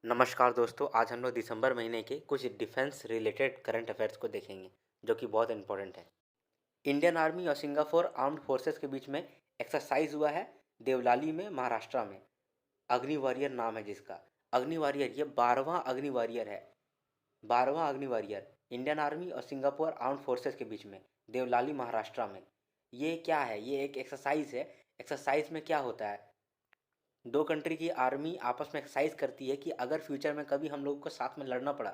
नमस्कार दोस्तों, आज हम लोग दिसंबर महीने के कुछ डिफेंस रिलेटेड करंट अफेयर्स को देखेंगे जो कि बहुत इंपॉर्टेंट है। इंडियन आर्मी और सिंगापुर आर्म्ड फोर्सेस के बीच में एक्सरसाइज हुआ है देवलाली में, महाराष्ट्र में। अग्नि वॉरियर नाम है जिसका। अग्नि वॉरियर ये 12वां अग्नि वॉरियर है। 12वां अग्नि वॉरियर इंडियन आर्मी और सिंगापुर आर्म्ड फोर्सेस के बीच में, देवलाली महाराष्ट्र में। ये क्या है? ये एक एक्सरसाइज है। एक्सरसाइज में क्या होता है, दो कंट्री की आर्मी आपस में एक्सरसाइज करती है कि अगर फ्यूचर में कभी हम लोगों को साथ में लड़ना पड़ा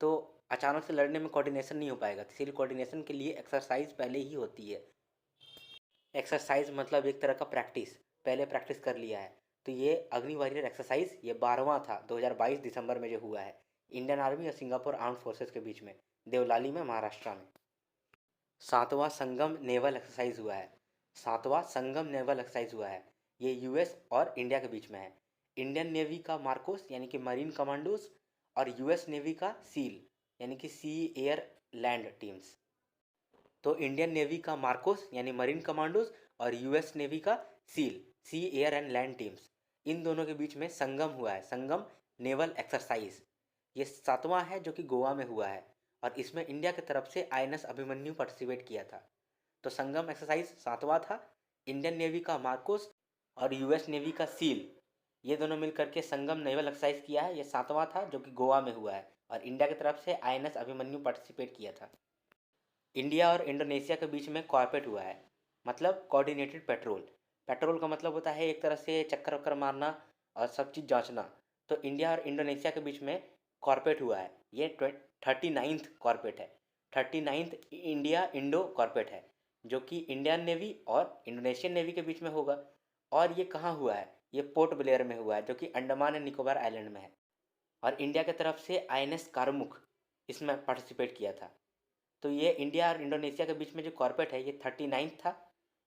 तो अचानक से लड़ने में कोऑर्डिनेशन नहीं हो पाएगा, इसीलिए कोऑर्डिनेशन के लिए एक्सरसाइज पहले ही होती है। एक्सरसाइज मतलब एक तरह का प्रैक्टिस, पहले प्रैक्टिस कर लिया है। तो ये अग्नि वॉरियर एक्सरसाइज ये 12वां था, 2022 दिसंबर में जो हुआ है इंडियन आर्मी और सिंगापुर आर्म फोर्सेस के बीच में, देवलाली में, महाराष्ट्र में। 7वां संगम नेवल एक्सरसाइज हुआ है। 7वां संगम नेवल एक्सरसाइज हुआ है। ये यूएस और इंडिया के बीच में है। इंडियन नेवी का मार्कोस यानी कि मरीन कमांडोज और यूएस नेवी का सील यानी कि सी एयर लैंड टीम्स। तो इंडियन नेवी का मार्कोस यानी मरीन कमांडोज और यूएस नेवी का SEAL sea air and land teams, इन दोनों के बीच में संगम हुआ है, संगम नेवल एक्सरसाइज। ये 7वां है जो कि गोवा में हुआ है और इसमें इंडिया की तरफ से आईएनएस अभिमन्यु पार्टिसिपेट किया था। तो संगम एक्सरसाइज 7वां था। इंडियन नेवी का मार्कोस और यूएस नेवी का सील, ये दोनों मिलकर के संगम नेवल एक्सरसाइज किया है। ये 7वां था जो कि गोवा में हुआ है और इंडिया की तरफ से आईएनएस अभिमन्यु पार्टिसिपेट किया था। इंडिया और इंडोनेशिया के बीच में कॉर्पेट हुआ है, मतलब कोऑर्डिनेटेड पेट्रोल। पेट्रोल का मतलब होता है एक तरह से चक्कर वक्कर मारना और सब चीज़ जांचना। तो इंडिया और इंडोनेशिया के बीच में कॉर्पेट हुआ है। ये 39th कॉर्पेट है। 39th इंडिया इंडो कॉर्पेट है जो कि इंडियन नेवी और इंडोनेशियन नेवी के बीच में होगा। और ये कहाँ हुआ है? ये पोर्ट ब्लेयर में हुआ है जो कि अंडमान एंड निकोबार आइलैंड में है। और इंडिया की तरफ से आईएनएस कारमुख इसमें पार्टिसिपेट किया था। तो ये इंडिया और इंडोनेशिया के बीच में जो कॉर्पेट है ये 39th था।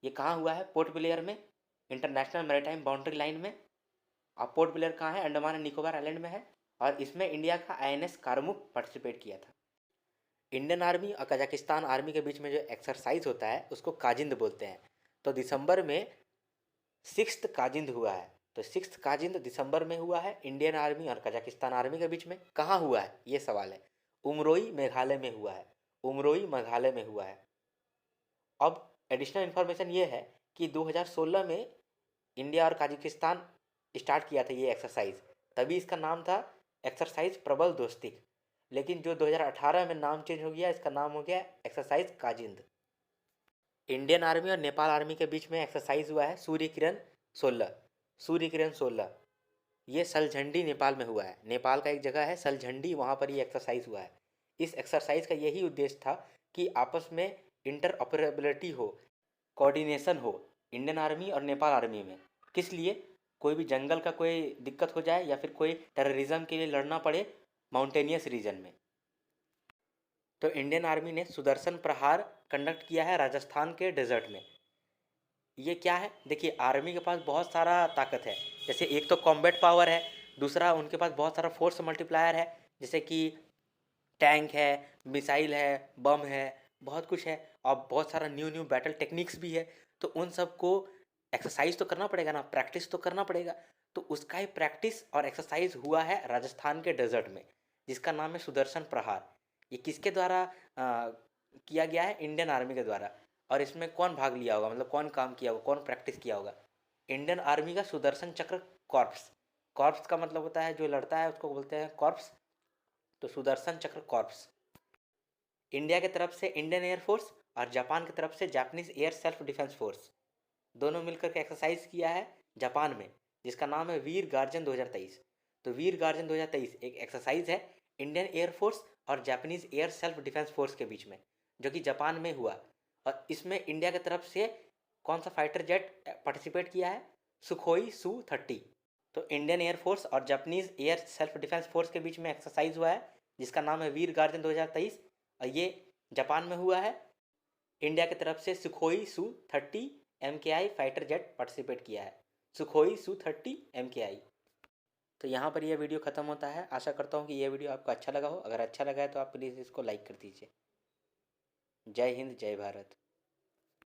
ये कहाँ हुआ है? पोर्ट ब्लेयर में, इंटरनेशनल मैरीटाइम बाउंड्री लाइन में। और पोर्ट ब्लेयर कहाँ है? अंडमान एंड निकोबार आइलैंड में है। और इसमें इंडिया का आईएनएस कारमुक पार्टिसिपेट किया था। इंडियन आर्मी और कजाकिस्तान आर्मी के बीच में जो एक्सरसाइज होता है उसको काजिंद बोलते हैं। तो दिसंबर में 6th काजिंद हुआ है। तो 6th काजिंद दिसंबर में हुआ है इंडियन आर्मी और कजाकिस्तान आर्मी के बीच में। कहाँ हुआ है ये सवाल है। उमरोई मेघालय में हुआ है। उमरोई मेघालय में हुआ है। अब एडिशनल इन्फॉर्मेशन ये है कि 2016 में इंडिया और कजाकिस्तान स्टार्ट किया था ये एक्सरसाइज, तभी इसका नाम था एक्सरसाइज प्रबल दोस्ती। लेकिन जो 2018 में नाम चेंज हो गया, इसका नाम हो गया एक्सरसाइज काजिंद। इंडियन आर्मी और नेपाल आर्मी के बीच में एक्सरसाइज हुआ है सूर्य किरण 16। सूर्य किरण 16 ये सलझंडी नेपाल में हुआ है। नेपाल का एक जगह है सलझंडी, वहाँ पर ये एक्सरसाइज हुआ है। इस एक्सरसाइज का यही उद्देश्य था कि आपस में इंटर ऑपरेबिलिटी हो, कोऑर्डिनेशन हो इंडियन आर्मी और नेपाल आर्मी में। किस लिए? कोई भी जंगल का कोई दिक्कत हो जाए या फिर कोई टेररिज्म के लिए लड़ना पड़े माउंटेनियस रीजन में। तो इंडियन आर्मी ने सुदर्शन प्रहार कंडक्ट किया है राजस्थान के डेजर्ट में। ये क्या है? देखिए, आर्मी के पास बहुत सारा ताकत है। जैसे एक तो कॉम्बैट पावर है, दूसरा उनके पास बहुत सारा फोर्स मल्टीप्लायर है, जैसे कि टैंक है, मिसाइल है, बम है, बहुत कुछ है। और बहुत सारा न्यू न्यू बैटल टेक्निक्स भी है। तो उन सब को एक्सरसाइज तो करना पड़ेगा ना, प्रैक्टिस तो करना पड़ेगा। तो उसका ही प्रैक्टिस और एक्सरसाइज हुआ है राजस्थान के डेजर्ट में, जिसका नाम है सुदर्शन प्रहार। ये किसके द्वारा किया गया है? इंडियन आर्मी के द्वारा। और इसमें कौन भाग लिया होगा, मतलब कौन काम किया होगा, कौन प्रैक्टिस किया होगा? इंडियन आर्मी का सुदर्शन चक्र कॉर्प्स। कॉर्प्स का मतलब होता है जो लड़ता है उसको बोलते हैं कॉर्प्स। तो सुदर्शन चक्र कॉर्प्स। इंडिया की तरफ से इंडियन एयरफोर्स और जापान की तरफ से Japanese air self defence force, दोनों मिलकर के एक्सरसाइज किया है जापान में, जिसका नाम है वीर गार्जन 2023। तो वीर गार्जन 2023 एक एक्सरसाइज है इंडियन एयरफोर्स और Japanese air self defence force के बीच में, जो कि जापान में हुआ। और इसमें इंडिया की तरफ से कौन सा फाइटर जेट पार्टिसिपेट किया है? Sukhoi Su-30। तो इंडियन एयरफोर्स और Japanese air self defence force के बीच में एक्सरसाइज हुआ है जिसका नाम है वीर गार्जन 2023 और ये जापान में हुआ है। इंडिया की तरफ से Sukhoi Su-30 MKI fighter jet participate किया है। Sukhoi Su-30 MKI। तो यहाँ पर यह वीडियो ख़त्म होता है। आशा करता हूँ कि यह वीडियो आपको अच्छा लगा हो। अगर अच्छा लगा है तो आप प्लीज़ इसको लाइक कर दीजिए। जय हिंद, जय भारत।